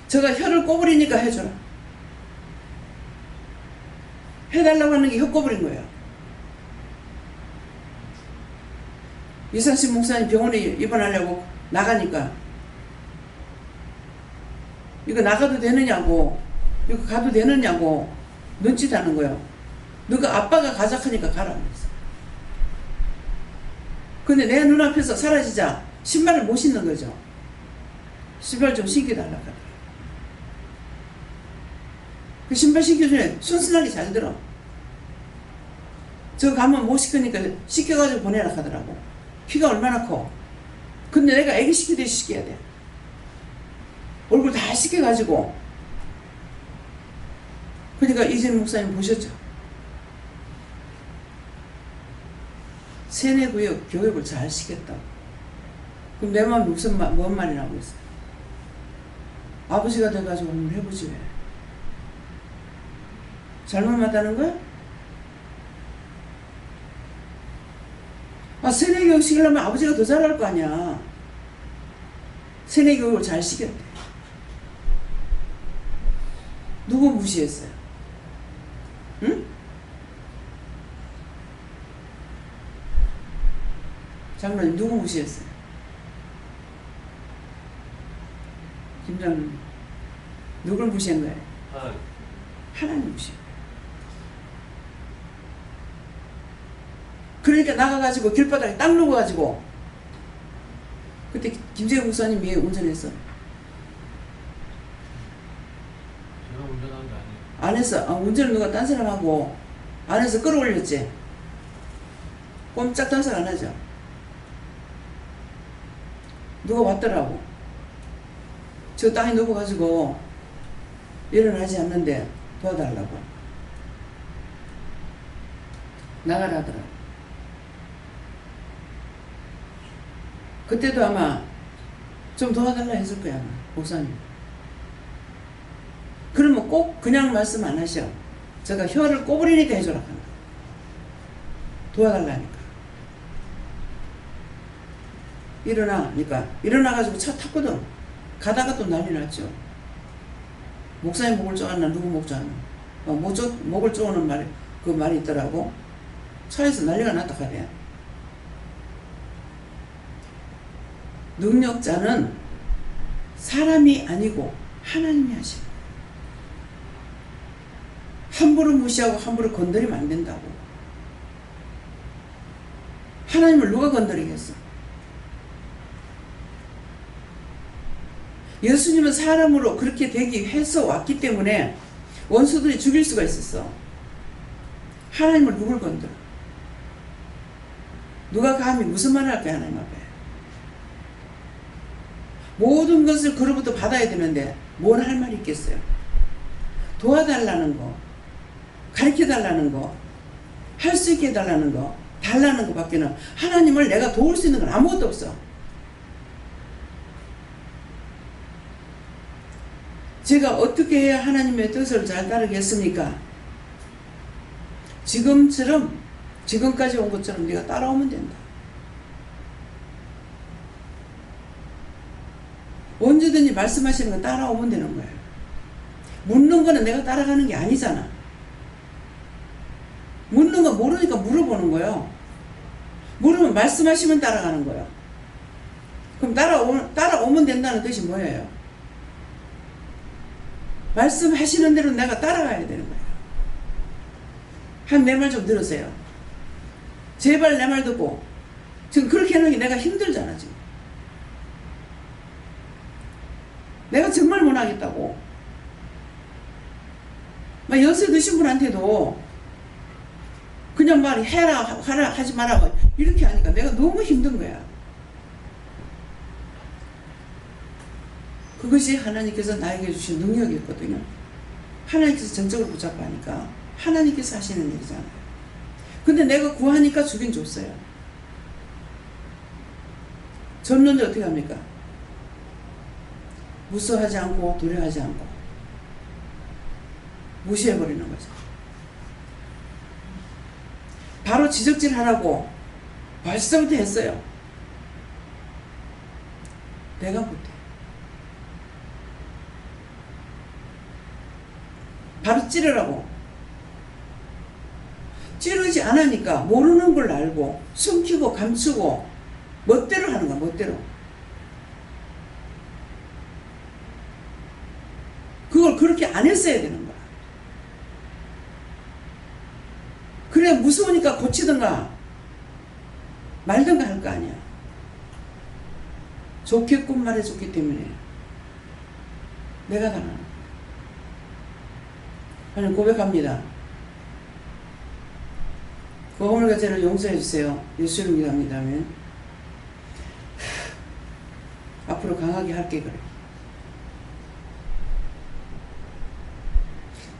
제가 혀를 꼬부리니까 해줘라. 해달라고 하는 게 혀 꼬부린 거예요. 이상식 목사님 병원에 입원하려고 나가니까 이거 나가도 되느냐고, 이거 가도 되느냐고 눈짓 하는 거예요. 너가 아빠가 가자 하니까 가라고 했어. 근데 내 눈앞에서 사라지자 신발을 못 신는 거죠. 신발 좀 신겨달라고 하더라. 그 신발 신겨주면 순순하게 잘 들어. 저 가면 못 시키니까 시켜가지고 보내라 하더라고. 키가 얼마나 커. 근데 내가 애기 시키듯이 시켜야 돼. 얼굴 다 시켜가지고. 그러니까 이재명 목사님 보셨죠? 세뇌구역 교육을 잘 시켰다. 그럼 내 마음이 뭔 말이 나오고 있어? 아버지가 돼가지고 한번 해보지 왜? 잘못 맞다는 거야? 아, 세뇌교육 시키려면 아버지가 더 잘할 거 아니야. 세뇌교육을 잘 시켰대. 누구 무시했어요? 응? 장로님 누구 무시했어요? 김장로님 누굴 무시한 거예요? 하나님 무시. 그러니까 나가가지고 길바닥에 딱 누워가지고 그때 김재우 목사님 왜 운전했어? 제가 운전한 게 아니에요. 안에서 운전을 누가 딴 사람하고 안에서 끌어올렸지. 꼼짝달싹 안 하죠. 누가 왔더라고. 저 땅에 누워가지고 일어나지 않는데 도와달라고 나가라 하더라고. 그때도 아마 좀 도와달라 했을 거야, 아마 목사님. 그러면 꼭 그냥 말씀 안 하셔. 제가 혀를 꼬부리니까 해줘라 한다. 도와달라니까. 일어나니까 일어나가지고 차 탔거든. 가다가 또 난리 났죠. 목사님 목을 쪼았나 누구 목 쪼았나 목을 쪼는 말이 그 말이 있더라고. 차에서 난리가 났다 하대. 능력자는 사람이 아니고 하나님이 하시고 함부로 무시하고 함부로 건드리면 안 된다고. 하나님을 누가 건드리겠어? 예수님은 사람으로 그렇게 되기 해서 왔기 때문에 원수들이 죽일 수가 있었어. 하나님을 누굴 건드려? 누가 감히 무슨 말을 할까요? 하나님 앞에. 모든 것을 그로부터 받아야 되는데 뭘 할 말이 있겠어요? 도와달라는 거, 가르쳐달라는 거, 할 수 있게 해달라는 거, 달라는 거 밖에는 하나님을 내가 도울 수 있는 건 아무것도 없어. 제가 어떻게 해야 하나님의 뜻을 잘 따르겠습니까? 지금까지 온 것처럼 네가 따라오면 된다. 언제든지 말씀하시는 거 따라오면 되는 거예요. 묻는 거는 내가 따라가는 게 아니잖아. 묻는 거 모르니까 물어보는 거예요. 물으면 말씀하시면 따라가는 거예요. 그럼 따라오면 된다는 뜻이 뭐예요? 말씀하시는 대로 내가 따라가야 되는 거예요. 한 내 말 좀 들으세요. 제발 내 말 듣고. 지금 그렇게 하는 게 내가 힘들잖아 지금. 내가 정말 못하겠다고. 막 연세 드신 분한테도 그냥 말 해라 하라 하지 마라 이렇게 하니까 내가 너무 힘든 거야. 그것이 하나님께서 나에게 주신 능력이었거든요. 하나님께서 전적으로 붙잡고 하니까 하나님께서 하시는 일이잖아요. 근데 내가 구하니까 주긴 줬어요. 줬는데 어떻게 합니까? 무서워하지 않고 두려워하지 않고 무시해버리는 거죠. 바로 지적질 하라고 벌써부터 했어요. 내가 못해. 바로 찌르라고. 찌르지 않으니까 모르는 걸 알고 숨기고 감추고 멋대로 하는 거야. 멋대로. 그걸 그렇게 안 했어야 되는 거야. 그래 무서우니까 고치든가 말든가 할 거 아니야. 좋게끔 말해줬기 때문에 내가 당하는 거야. 하나님 고백합니다. 그 허물과 죄를 용서해 주세요. 예수 이름으로 기도합니다면 앞으로 강하게 할게. 그래.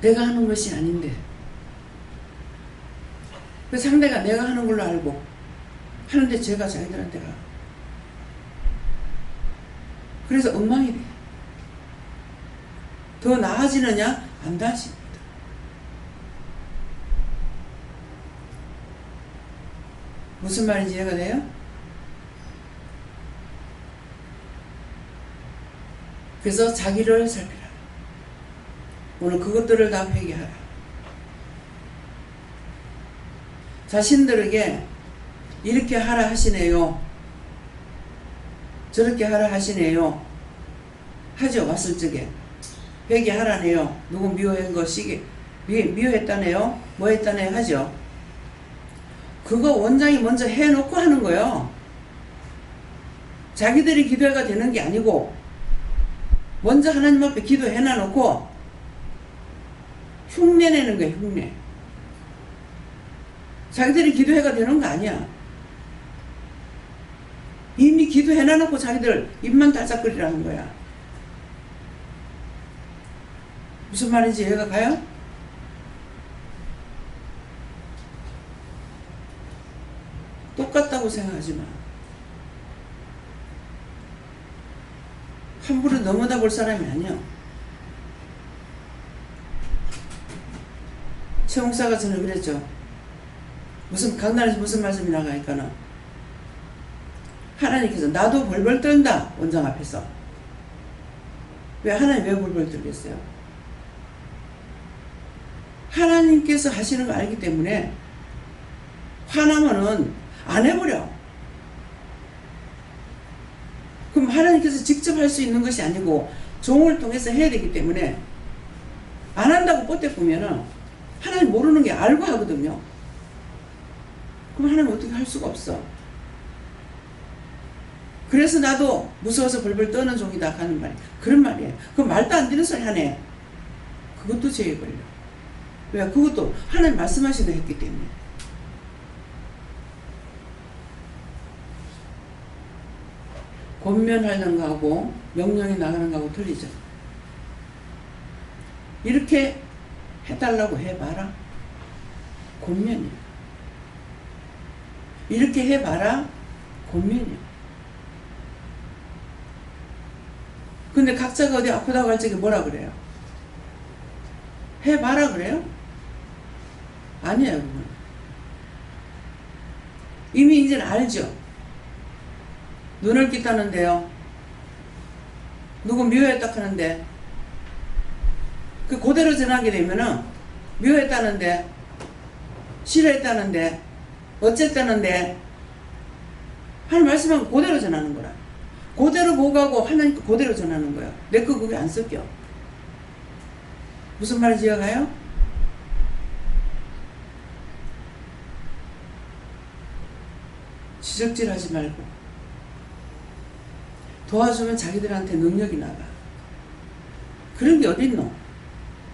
내가 하는 것이 아닌데 그 상대가 내가 하는 걸로 알고 하는데 죄가 자기들한테 가. 그래서 엉망이 돼. 더 나아지느냐 안 나아집니다. 무슨 말인지 이해가 돼요? 그래서 자기를 살피라. 오늘 그것들을 다 회개하라. 자신들에게 이렇게 하라 하시네요. 저렇게 하라 하시네요. 하죠. 왔을 적에 회개하라네요. 누구 미워한 거 시기 미워했다네요. 뭐 했다네요. 하죠. 그거 원장이 먼저 해놓고 하는 거예요. 자기들이 기도해가 되는 게 아니고 먼저 하나님 앞에 기도해놔놓고 흉내내는 거예요. 흉내. 자기들이 기도해가 되는 거 아니야. 이미 기도해놔놓고 자기들 입만 달짝거리라는 거야. 무슨 말인지 이해가 가요? 똑같다고 생각하지 마. 함부로 넘어다 볼 사람이 아니야. 최 목사가 저는 그랬죠. 강단에서 무슨 말씀이 나가니까는 하나님께서 나도 벌벌 떤다. 원장 앞에서. 왜 하나님 왜 벌벌 떨겠어요? 하나님께서 하시는 거 알기 때문에 화나면은 안 해버려. 그럼 하나님께서 직접 할 수 있는 것이 아니고 종을 통해서 해야 되기 때문에 안 한다고 뻗대 보면은 하나님 모르는 게 알고 하거든요. 그럼 하나님 어떻게 할 수가 없어. 그래서 나도 무서워서 벌벌 떠는 종이다 하는 말이 그런 말이에요. 그럼 말도 안 되는 소리 하네. 그것도 죄에 걸려. 왜? 그것도 하나님 말씀하시는 했기 때문에. 권면하는 거하고 명령이 나가는 거하고 틀리죠. 이렇게 해달라고 해봐라. 권면이야. 이렇게 해봐라. 권면이야. 근데 각자가 어디 아프다고 할 적에 뭐라 그래요? 해봐라 그래요? 아니에요, 여러분. 이미 이제는 알죠. 눈을 깃다는데요. 누구 미워했다 하는데 그대로 전하게 되면은 미워했다는데 싫어했다는데 어쨌다는데 하나님 말씀은 그대로 전하는 거라. 그대로 보고하고 하나님 거 그대로 전하는 거예요. 내 거 그게 안 섞여. 무슨 말인지 이해가요? 지적질 하지 말고 도와주면 자기들한테 능력이 나가. 그런 게 어딨노?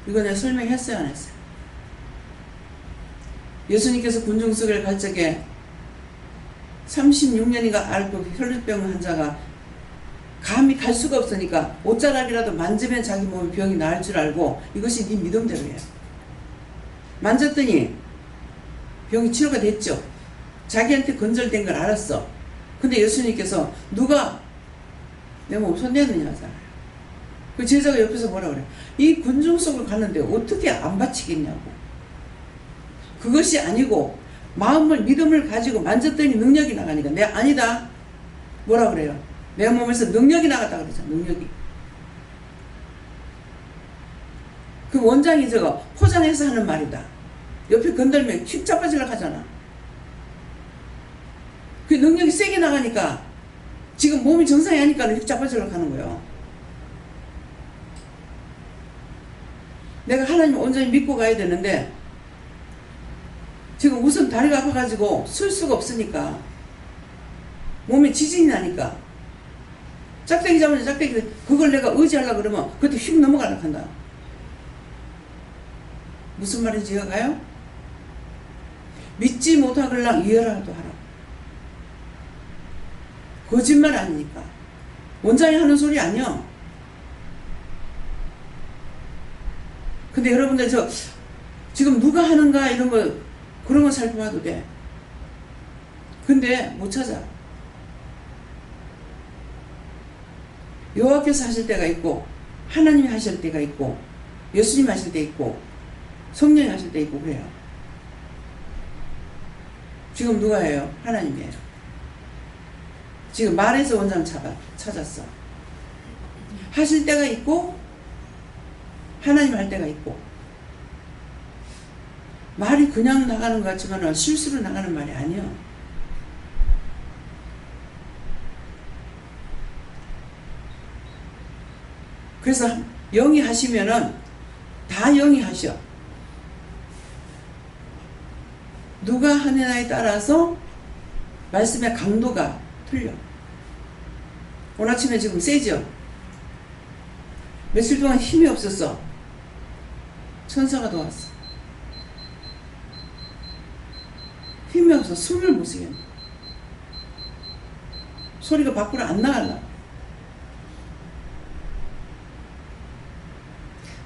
이거 내가 설명했어요, 안 했어요? 예수님께서 군중석을 갈 적에 36년인가 앓고 혈류병 환자가 감히 갈 수가 없으니까 옷자락이라도 만지면 자기 몸에 병이 나을 줄 알고 이것이 네 믿음대로예요. 만졌더니 병이 치료가 됐죠. 자기한테 건절된 걸 알았어. 근데 예수님께서 누가 내 몸 손대느냐 하잖아요. 그 제자가 옆에서 뭐라 그래? 이 군중 속을 갔는데 어떻게 안 바치겠냐고. 그것이 아니고 믿음을 가지고 만졌더니 능력이 나가니까 내가 아니다. 뭐라 그래요? 내 몸에서 능력이 나갔다 그러잖아. 능력이. 그 원장이 저거 포장해서 하는 말이다. 옆에 건들면 휙 자빠지려고 하잖아. 그 능력이 세게 나가니까 지금 몸이 정상이 아니까 휙 자빠지려고 하는 거예요. 내가 하나님 온전히 믿고 가야 되는데 지금 우선 다리가 아파가지고 쓸 수가 없으니까 몸에 지진이 나니까 짝대기 잡으면 짝대기 그걸 내가 의지하려고 그러면 그것도 휙 넘어가려고 한다. 무슨 말인지 이해가요? 믿지 못하걸랑 이해라도 하라. 거짓말 아니니까. 원장이 하는 소리 아니야. 근데 여러분들 지금 누가 하는가 이런 거 그런 거 살펴봐도 돼. 근데 못 찾아. 여호와께서 하실 때가 있고 하나님이 하실 때가 있고 예수님 하실 때 있고 성령이 하실 때 있고 그래요. 지금 누가 해요? 하나님이에요. 지금 말에서 원장 찾았어. 하실 때가 있고 하나님 할 때가 있고 말이 그냥 나가는 것 같지만 실수로 나가는 말이 아니에요. 그래서 영이 하시면은 다 영이 하셔. 누가 하느냐에 따라서 말씀의 강도가 틀려. 오늘 아침에 지금 세죠? 며칠 동안 힘이 없었어. 천사가 도왔어. 힘이 없어. 숨을 못 쉬겠네. 소리가 밖으로 안 나가려.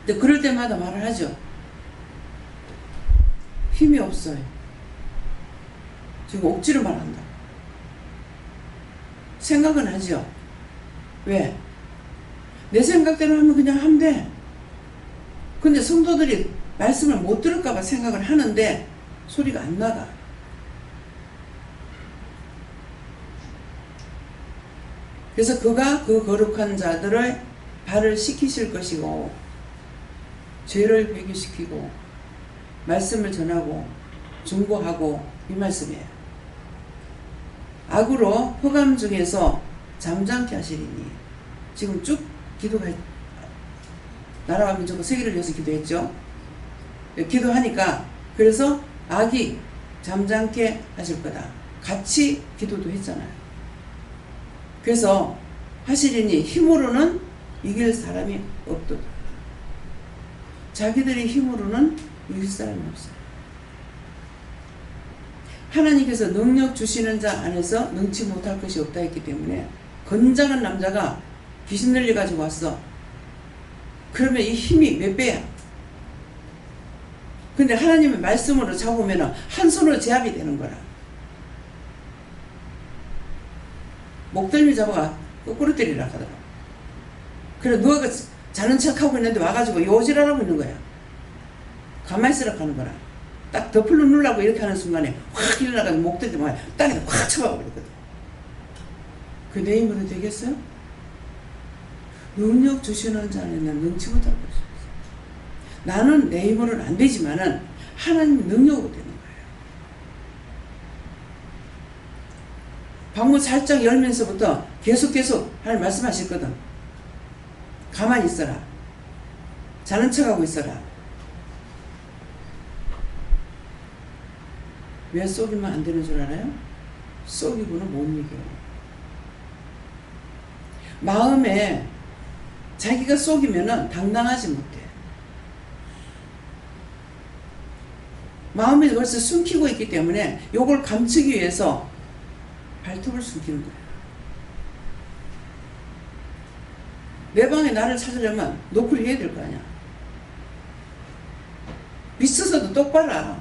근데 그럴 때마다 말을 하죠. 힘이 없어요. 지금 억지로 말한다. 생각은 하죠. 왜? 내 생각대로 하면 그냥 하면 돼. 근데 성도들이 말씀을 못 들을까봐 생각을 하는데 소리가 안 나가. 그래서 그가 그 거룩한 자들의 발을 씻기실 것이고 죄를 회개시키고 말씀을 전하고 중보하고 이 말씀이에요. 악으로 흑암 중에서 잠잠케 하시리니 지금 쭉 기도가 나라와 민족과 세계를 위해서 기도했죠. 기도하니까 그래서 악이 잠잠케 하실 거다. 같이 기도도 했잖아요. 그래서 하시리니 힘으로는 이길 사람이 없도다. 자기들의 힘으로는 이길 사람이 없어요. 하나님께서 능력 주시는 자 안에서 능치 못할 것이 없다 했기 때문에 건장한 남자가 귀신 들려가지고 왔어. 그러면 이 힘이 몇 배야? 근데 하나님의 말씀으로 잡으면 한 손으로 제압이 되는 거라. 목덜미 잡아가 거꾸로 때리라 하더라. 그래 누가 자는 척하고 있는데 와가지고 요지랄하고 있는 거야. 가만히 있으라 하는 거라. 딱 덮을로 누르려고 이렇게 하는 순간에 확 일어나가지고 목덜미 땅에다 확 쳐박아버리거든. 그 내 힘으로 되겠어요? 능력 주시는 자는 능치 못할 것이 없어. 나는 내 힘으로는 안 되지만은 하나님 능력으로 되는 거예요. 방문 살짝 열면서부터 계속 하나님 말씀하셨거든. 가만히 있어라. 자는 척하고 있어라. 왜 속이면 안 되는 줄 알아요? 속이고는 못 이겨요. 마음에 자기가 속이면은 당당하지 못해. 마음에 벌써 숨기고 있기 때문에 요걸 감추기 위해서 발톱을 숨기는 거야. 내 방에 나를 찾으려면 노크를 해야 될 거 아니야. 미쳐서도 똑바라.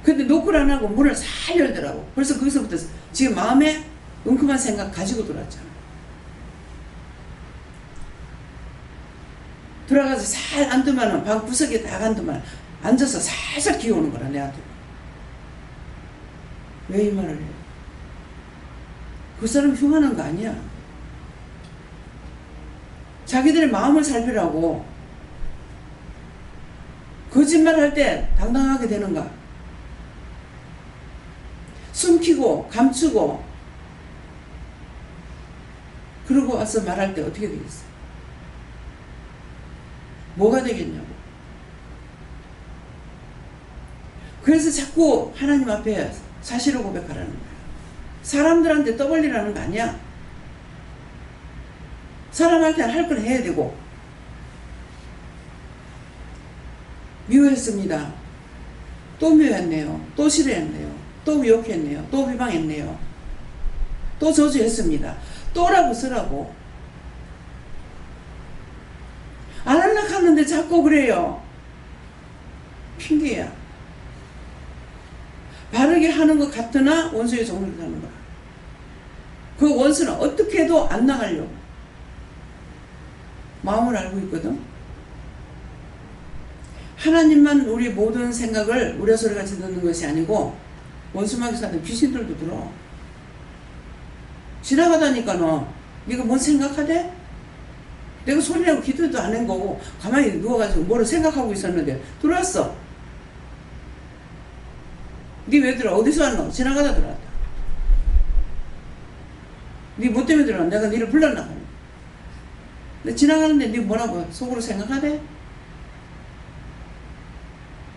근데 노크를 안 하고 문을 살 열더라고. 벌써 거기서부터 지금 마음에 웅큼한 생각 가지고 들어왔잖아. 들어가서 살 앉으면 방 구석에 딱 앉으면 앉아서 살살 기어오는 거라 내한테. 왜 이 말을 해? 그 사람 흉하는 거 아니야. 자기들의 마음을 살피라고. 거짓말 할 때 당당하게 되는가? 숨기고 감추고 그러고 와서 말할 때 어떻게 되겠어? 뭐가 되겠냐고. 그래서 자꾸 하나님 앞에 사실을 고백하라는 거야. 사람들한테 떠벌리라는 거 아니야. 사람한테 할 건 해야 되고. 미워했습니다. 또 미워했네요. 또 싫어했네요. 또 위협했네요. 또 비방했네요. 또 저주했습니다. 또라고 쓰라고. 안 하려고 하는데 자꾸 그래요. 핑계야. 바르게 하는 것 같으나 원수의 종을 하는 거야. 그 원수는 어떻게 해도 안 나가려고 마음을 알고 있거든. 하나님만 우리 모든 생각을 우려 소리같이 듣는 것이 아니고 원수마귀 사는 귀신들도 들어. 지나가다니까 네가 뭔 생각하대? 내가 소리내고 기도도 안 한 거고 가만히 누워가지고 뭐를 생각하고 있었는데 들어왔어. 네 왜 들어? 어디서 왔노? 지나가다 들어왔다. 네 뭐 때문에 들어와? 내가 니를 불렀나? 근데 지나가는데 네 뭐라고 속으로 생각하대?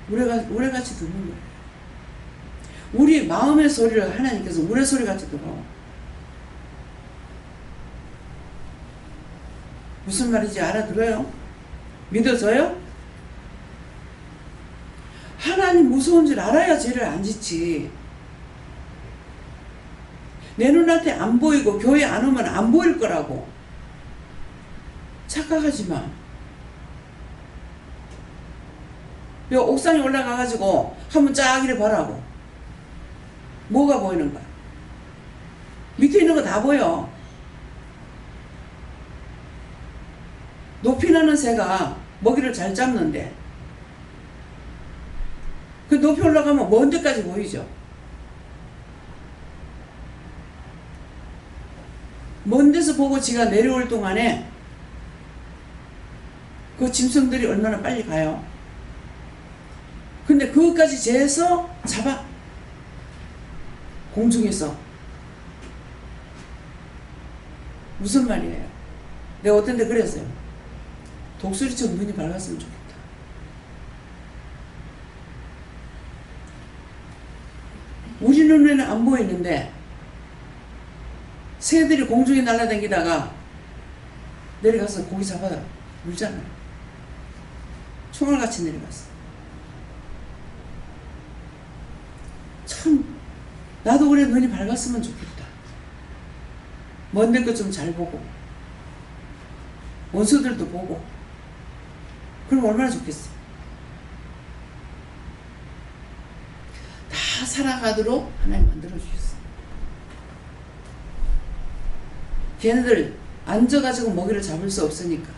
우레같이 듣는 거예요. 우리 마음의 소리를 하나님께서 우레 소리같이 들어. 무슨 말인지 알아들어요? 믿어져요? 하나님 무서운 줄 알아야 죄를 안 짓지. 내 눈한테 안 보이고 교회 안 오면 안 보일 거라고 착각하지 마. 요 옥상에 올라가가지고 한번 쫙 이래 보라고. 뭐가 보이는 거야? 밑에 있는 거 다 보여. 높이 나는 새가 먹이를 잘 잡는데 그 높이 올라가면 먼 데까지 보이죠. 먼 데서 보고 지가 내려올 동안에 그 짐승들이 얼마나 빨리 가요. 근데 그것까지 재서 잡아. 공중에서. 무슨 말이에요? 내가 어떤 데 그랬어요. 독수리처럼 눈이 밝았으면 좋겠다. 우리 눈에는 안 보이는데 새들이 공중에 날아다니다가 내려가서 고기 잡아다 물잖아요. 총알같이 내려갔어. 참 나도 올해 눈이 밝았으면 좋겠다. 먼데 것 좀 잘 보고 원수들도 보고 그럼 얼마나 좋겠어. 다 살아가도록 하나님 만들어주셨어. 걔네들 앉아가지고 먹이를 잡을 수 없으니까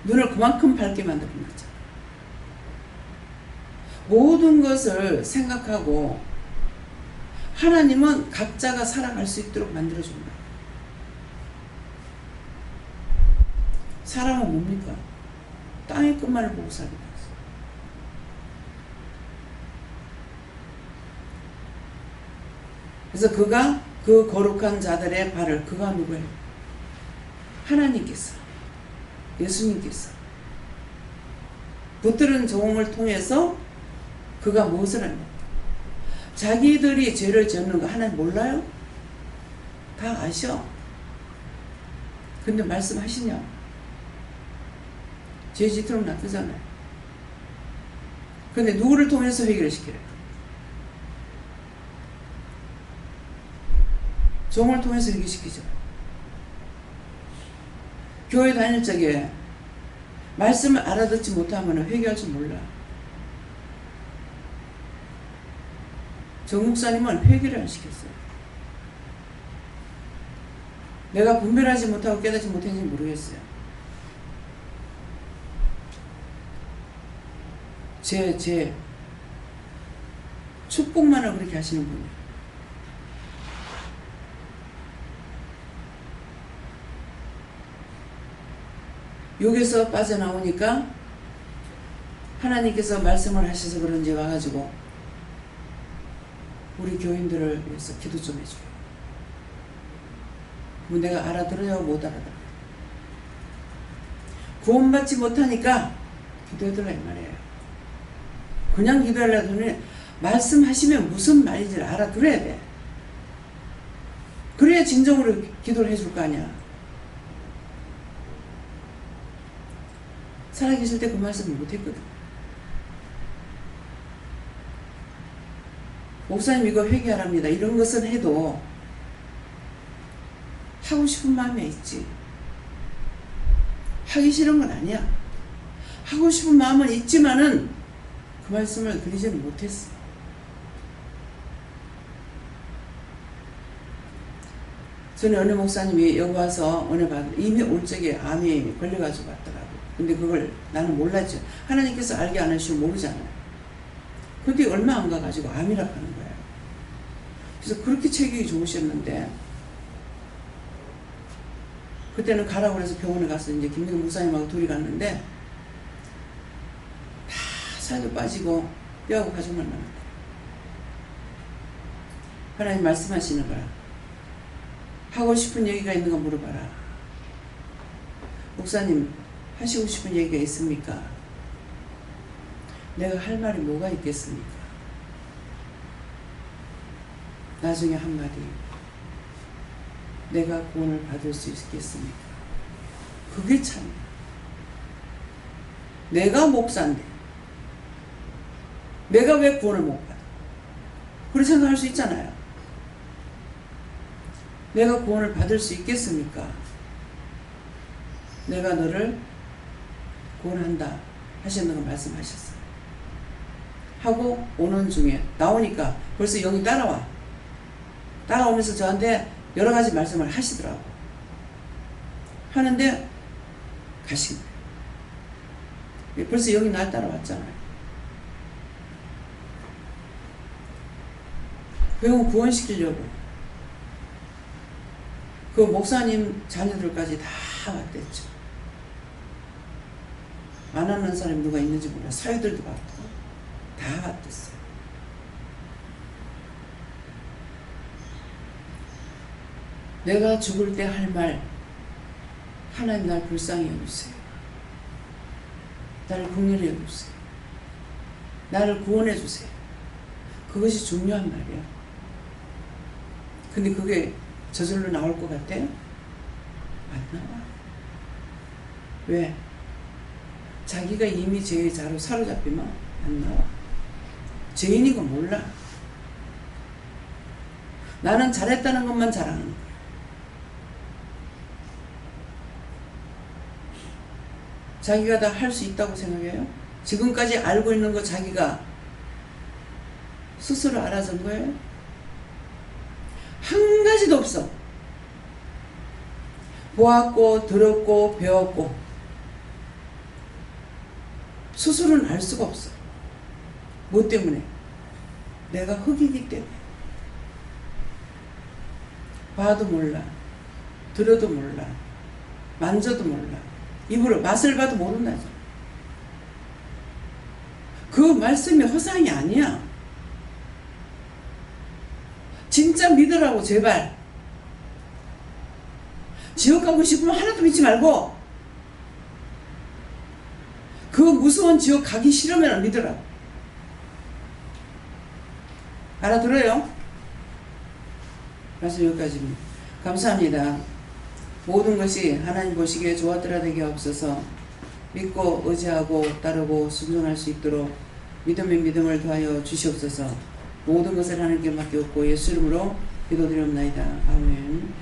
눈을 그만큼 밝게 만드는 거죠. 모든 것을 생각하고 하나님은 각자가 살아갈 수 있도록 만들어준다. 사람은 뭡니까? 땅의 끝만을 보고 살게 되었어. 그래서 그가 그 거룩한 자들의 발을 그가 누구예요? 하나님께서 예수님께서 붙들은 종을 통해서 그가 무엇을 하냐? 자기들이 죄를 짓는 거 하나님 몰라요? 다 아셔. 근데 말씀하시냐? 죄 짓도록 놔두잖아요. 근데 누구를 통해서 회개를 시켜요? 종을 통해서 회개시키죠. 교회 다닐 적에 말씀을 알아듣지 못하면 회개할 줄 몰라. 정 목사님은 회개를 안 시켰어요. 내가 분별하지 못하고 깨닫지 못했는지 모르겠어요. 제 축복만을 그렇게 하시는 분이에요. 여기서 빠져나오니까 하나님께서 말씀을 하셔서 그런지 와가지고 우리 교인들을 위해서 기도 좀 해줘요. 뭐 내가 알아들어요? 못 알아들어요? 구원받지 못하니까 기도해달라 이 말이에요. 그냥 기도하려고 하면 말씀하시면 무슨 말인지 알아들어야 돼. 그래야 진정으로 기도를 해줄 거 아니야. 살아계실 때 그 말씀을 못했거든. 목사님 이거 회개하랍니다. 이런 것은 해도 하고 싶은 마음이 있지. 하기 싫은 건 아니야. 하고 싶은 마음은 있지만은 그 말씀을 드리지는 못했어. 저는 어느 목사님이 여기 와서 은혜 받은 이미 올 적에 암이 걸려가지고 왔더라고. 근데 그걸 나는 몰랐죠. 하나님께서 알게 안 하시면 모르잖아요. 근데 얼마 안 가가지고 암이라고 하는 거예요. 그래서 그렇게 체격이 좋으셨는데 그때는 가라고 그래서 병원에 가서 이제 김민경 목사님하고 둘이 갔는데 다 살도 빠지고 뼈하고 가죽만 남았대. 하나님 말씀하시는 거야. 하고 싶은 얘기가 있는가 물어봐라. 목사님, 하시고 싶은 얘기가 있습니까? 내가 할 말이 뭐가 있겠습니까? 나중에 한마디. 내가 구원을 받을 수 있겠습니까? 그게 참. 내가 목사인데 내가 왜 구원을 못 받아? 그렇게 생각할 수 있잖아요. 내가 구원을 받을 수 있겠습니까? 내가 너를 구원한다 하셨는 거 말씀하셨어요. 하고 오는 중에 나오니까 벌써 영이 따라와. 따라오면서 저한테 여러 가지 말씀을 하시더라고. 하는데 가신 거예요. 벌써 영이 날 따라왔잖아요. 결국 구원시키려고 그 목사님 자녀들까지 다 왔댔죠. 안 하는 사람이 누가 있는지 몰라. 사위들도 왔고 다 왔댔어요. 내가 죽을 때 할 말, 하나님 날 불쌍히 여기세요. 나를 긍휼히 여기세요. 나를 구원해 주세요. 그것이 중요한 말이야. 근데 그게 저절로 나올 것 같아요? 안 나와. 왜? 자기가 이미 죄의 자로 사로잡히면 안 나와. 죄인인 거 몰라. 나는 잘했다는 것만 자랑하는 거야. 자기가 다 할 수 있다고 생각해요? 지금까지 알고 있는 거 자기가 스스로 알아준 거예요? 한 가지도 없어. 보았고 들었고 배웠고 스스로는 알 수가 없어. 뭐 때문에? 내가 흙이기 때문에. 봐도 몰라. 들어도 몰라. 만져도 몰라. 입으로 맛을 봐도 모른다죠. 그 말씀이 허상이 아니야. 진짜 믿으라고 제발. 지옥 가고 싶으면 하나도 믿지 말고 그 무서운 지옥 가기 싫으면 믿으라고. 알아들어요? 그래서 여기까지입니다. 감사합니다. 모든 것이 하나님 보시기에 좋았더라 되게 없어서 믿고 의지하고 따르고 순종할 수 있도록 믿음의 믿음을 더하여 주시옵소서. 모든 것을 하나님께 맡겼고 예수 이름으로 기도드리옵나이다. 아멘.